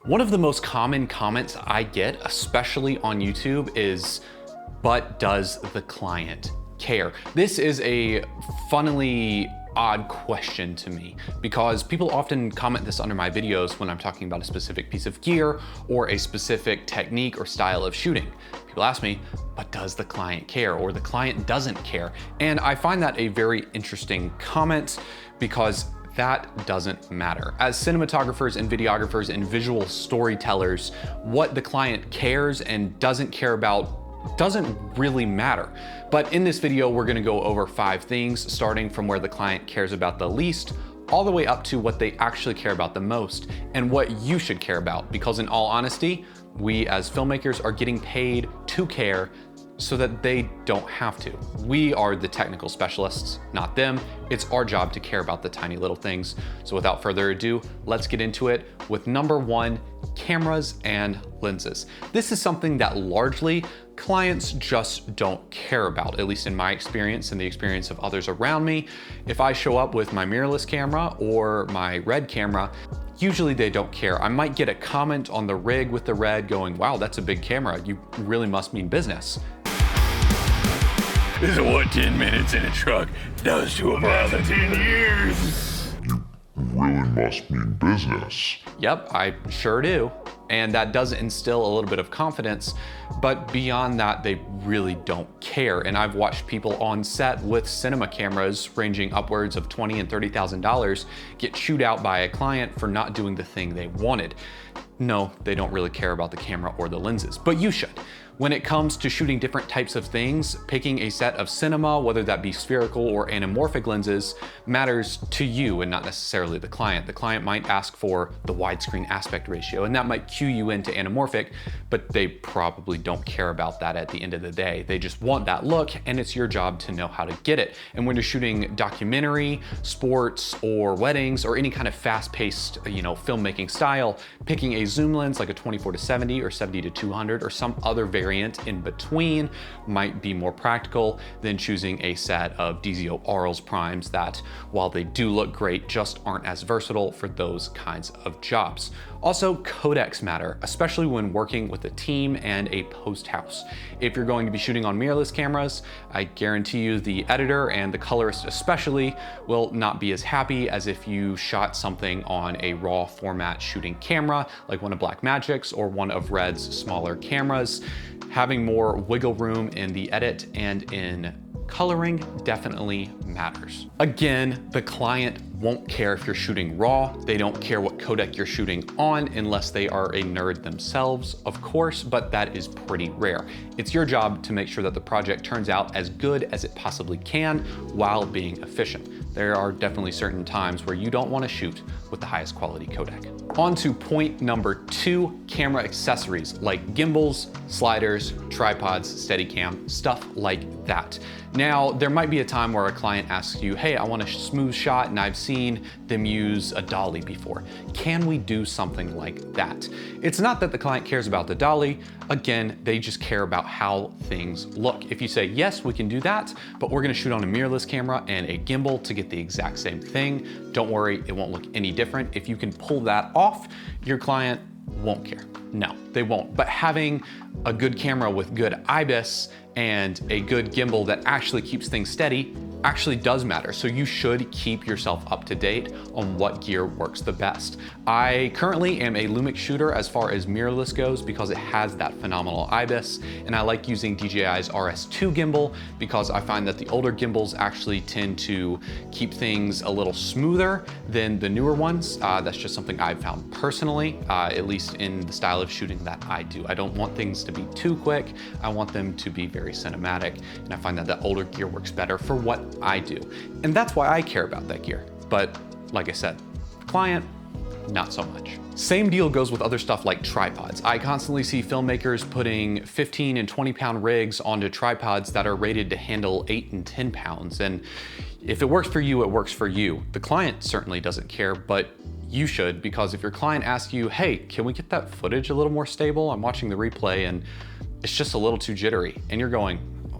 One of the most common comments I get, especially on YouTube, is, but does the client care? This is a funnily odd question to me because people often comment this under my videos when I'm talking about a specific piece of gear or a specific technique or style of shooting. People ask me, but does the client care, or the client doesn't care? And I find that a very interesting comment because that doesn't matter. As cinematographers and videographers and visual storytellers, what the client cares and doesn't care about doesn't really matter. But in this video, we're gonna go over 5 things, starting from where the client cares about the least, all the way up to what they actually care about the most and what you should care about. Because in all honesty, we as filmmakers are getting paid to care so that they don't have to. We are the technical specialists, not them. It's our job to care about the tiny little things. So without further ado, let's get into it with number 1, cameras and lenses. This is something that largely clients just don't care about, at least in my experience and the experience of others around me. If I show up with my mirrorless camera or my red camera, usually they don't care. I might get a comment on the rig with the red going, wow, that's a big camera. You really must mean business. This is what 10 minutes in a truck does to a man in 10 years. You really must mean business. Yep, I sure do. And that does instill a little bit of confidence, but beyond that, they really don't care. And I've watched people on set with cinema cameras ranging upwards of $20,000 and $30,000 get chewed out by a client for not doing the thing they wanted. No, they don't really care about the camera or the lenses, but you should. When it comes to shooting different types of things, picking a set of cinema, whether that be spherical or anamorphic lenses, matters to you and not necessarily the client. The client might ask for the widescreen aspect ratio, and that might cue you into anamorphic, but they probably don't care about that at the end of the day. They just want that look, and it's your job to know how to get it. And when you're shooting documentary, sports, or weddings, or any kind of fast-paced, filmmaking style, picking a zoom lens like a 24-70 or 70-200 or some other variant in between might be more practical than choosing a set of DZO Arles primes that, while they do look great, just aren't as versatile for those kinds of jobs. Also, codecs matter, especially when working with a team and a post house. If you're going to be shooting on mirrorless cameras, I guarantee you the editor and the colorist especially will not be as happy as if you shot something on a raw format shooting camera, like one of Blackmagic's or one of Red's smaller cameras. Having more wiggle room in the edit and in coloring definitely matters. Again, the client won't care if you're shooting raw. They don't care what codec you're shooting on unless they are a nerd themselves, of course, but that is pretty rare. It's your job to make sure that the project turns out as good as it possibly can while being efficient. There are definitely certain times where you don't want to shoot with the highest quality codec. On to point number 2, camera accessories like gimbals, sliders, tripods, Steadicam, stuff like that. Now, there might be a time where a client asks you, hey, I want a smooth shot and I've seen them use a dolly before. Can we do something like that? It's not that the client cares about the dolly. Again, they just care about how things look. If you say, yes, we can do that, but we're gonna shoot on a mirrorless camera and a gimbal to get the exact same thing, don't worry, it won't look any different. If you can pull that off, your client won't care. No, they won't. But having a good camera with good IBIS and a good gimbal that actually keeps things steady actually does matter. So you should keep yourself up to date on what gear works the best. I currently am a Lumix shooter as far as mirrorless goes because it has that phenomenal IBIS, and I like using DJI's RS2 gimbal because I find that the older gimbals actually tend to keep things a little smoother than the newer ones. That's just something I've found personally, at least in the style of shooting that I do. I don't want things to be too quick. I want them to be very cinematic, and I find that the older gear works better for what I do. And that's why I care about that gear. But like I said, client, not so much. Same deal goes with other stuff like tripods. I constantly see filmmakers putting 15 and 20 pound rigs onto tripods that are rated to handle 8 and 10 pounds. And if it works for you, it works for you. The client certainly doesn't care, but you should, because if your client asks you, hey, can we get that footage a little more stable? I'm watching the replay and it's just a little too jittery. And you're going,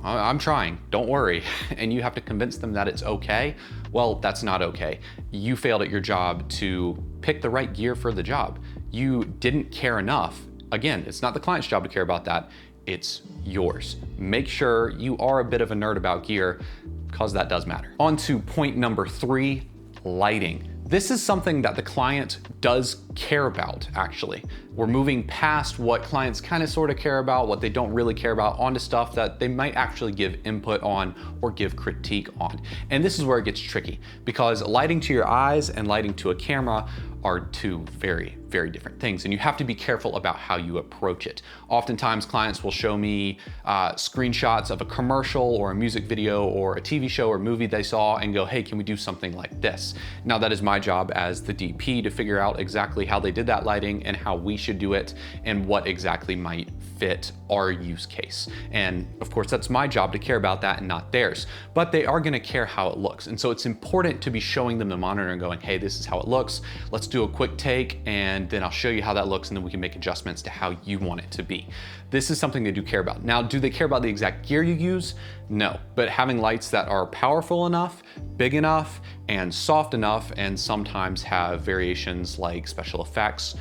I'm trying, don't worry. And you have to convince them that it's okay. Well, that's not okay. You failed at your job to pick the right gear for the job. you didn't care enough, again, it's not the client's job to care about that, it's yours. Make sure you are a bit of a nerd about gear, because that does matter. On to point number 3, lighting. This is something that the client does care about, actually. We're moving past what clients kind of sort of care about, what they don't really care about, onto stuff that they might actually give input on or give critique on. And this is where it gets tricky, because lighting to your eyes and lighting to a camera are two very, very different things. And you have to be careful about how you approach it. Oftentimes clients will show me screenshots of a commercial or a music video or a TV show or movie they saw and go, hey, can we do something like this? Now that is my job as the DP to figure out exactly how they did that lighting and how we should do it and what exactly might fit our use case. And of course, that's my job to care about that and not theirs, but they are gonna care how it looks. And so it's important to be showing them the monitor and going, hey, this is how it looks. Let's do a quick take and then I'll show you how that looks and then we can make adjustments to how you want it to be. This is something they do care about. Now, do they care about the exact gear you use? No, but having lights that are powerful enough, big enough, and soft enough, and sometimes have variations like special effects,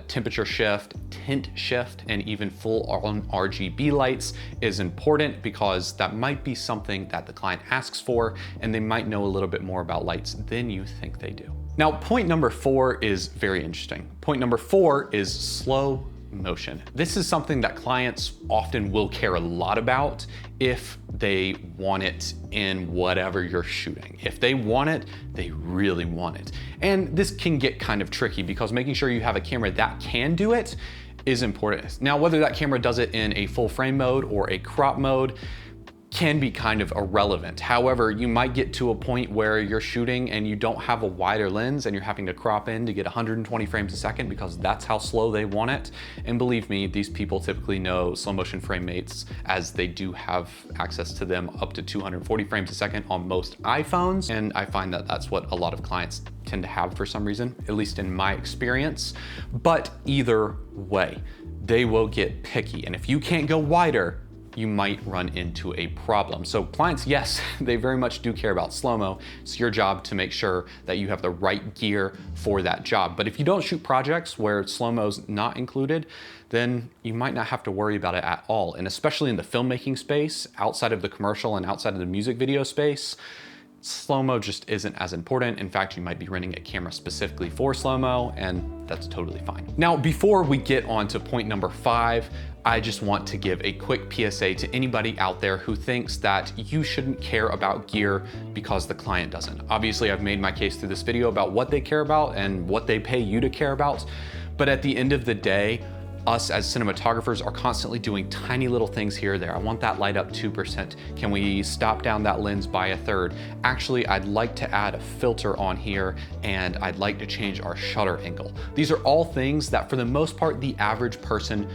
temperature shift, tint shift, and even full on RGB lights is important, because that might be something that the client asks for, and they might know a little bit more about lights than you think they do. Now, point number 4 is very interesting. Point number 4 is slow motion. This is something that clients often will care a lot about if they want it in whatever you're shooting. If they want it, they really want it. And this can get kind of tricky, because making sure you have a camera that can do it is important. Now, whether that camera does it in a full frame mode or a crop mode can be kind of irrelevant. However, you might get to a point where you're shooting and you don't have a wider lens and you're having to crop in to get 120 frames a second because that's how slow they want it. And believe me, these people typically know slow motion frame rates, as they do have access to them up to 240 frames a second on most iPhones. And I find that that's what a lot of clients tend to have for some reason, at least in my experience. But either way, they will get picky. And if you can't go wider, you might run into a problem. So clients, yes, they very much do care about slow-mo. It's your job to make sure that you have the right gear for that job. But if you don't shoot projects where slow-mo's not included, then you might not have to worry about it at all. And especially in the filmmaking space, outside of the commercial and outside of the music video space, slow-mo just isn't as important. In fact, you might be renting a camera specifically for slow-mo, and that's totally fine. Now, before we get on to point number 5, I just want to give a quick PSA to anybody out there who thinks that you shouldn't care about gear because the client doesn't. Obviously, I've made my case through this video about what they care about and what they pay you to care about. But at the end of the day, us as cinematographers are constantly doing tiny little things here or there. I want that light up 2%. Can we stop down that lens by 1/3? Actually, I'd like to add a filter on here, and I'd like to change our shutter angle. These are all things that for the most part, the average person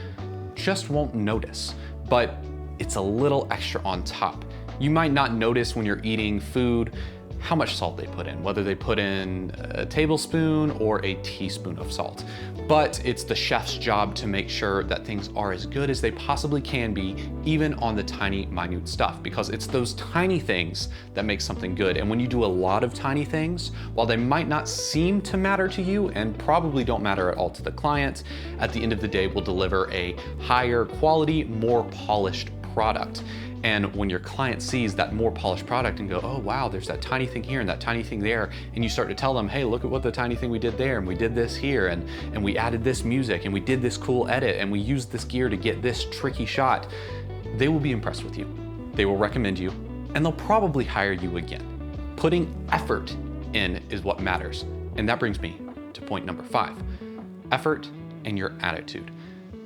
just won't notice, but it's a little extra on top. You might not notice when you're eating food how much salt they put in, whether they put in a tablespoon or a teaspoon of salt. But it's the chef's job to make sure that things are as good as they possibly can be, even on the tiny, minute stuff, because it's those tiny things that make something good. And when you do a lot of tiny things, while they might not seem to matter to you and probably don't matter at all to the client, at the end of the day will deliver a higher quality, more polished product. And when your client sees that more polished product and go, oh wow, there's that tiny thing here and that tiny thing there, and you start to tell them, hey, look at what the tiny thing we did there, and we did this here, and we added this music, and we did this cool edit, and we used this gear to get this tricky shot, they will be impressed with you. They will recommend you, and they'll probably hire you again. Putting effort in is what matters. And that brings me to point number 5, effort and your attitude.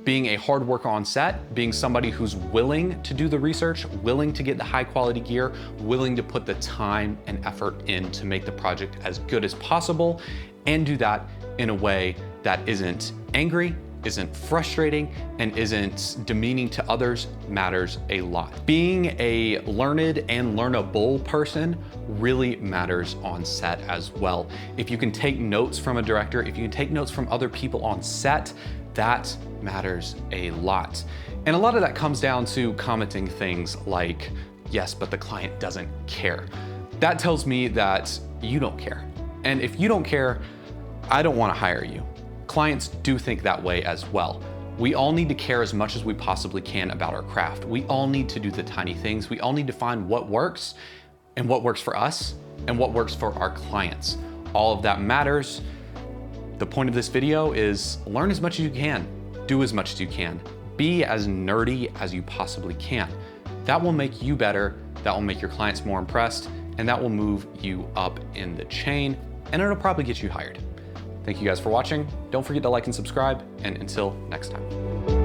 Being a hard worker on set, being somebody who's willing to do the research, willing to get the high quality gear, willing to put the time and effort in to make the project as good as possible, and do that in a way that isn't angry, isn't frustrating, and isn't demeaning to others matters a lot. Being a learned and learnable person really matters on set as well. If you can take notes from a director, if you can take notes from other people on set, that matters a lot. And a lot of that comes down to commenting things like, yes, but the client doesn't care. That tells me that you don't care. And if you don't care, I don't want to hire you. Clients do think that way as well. We all need to care as much as we possibly can about our craft. We all need to do the tiny things. We all need to find what works and what works for us and what works for our clients. All of that matters. The point of this video is learn as much as you can, do as much as you can, be as nerdy as you possibly can. That will make you better, that will make your clients more impressed, and that will move you up in the chain, and it'll probably get you hired. Thank you guys for watching. Don't forget to like and subscribe, and until next time.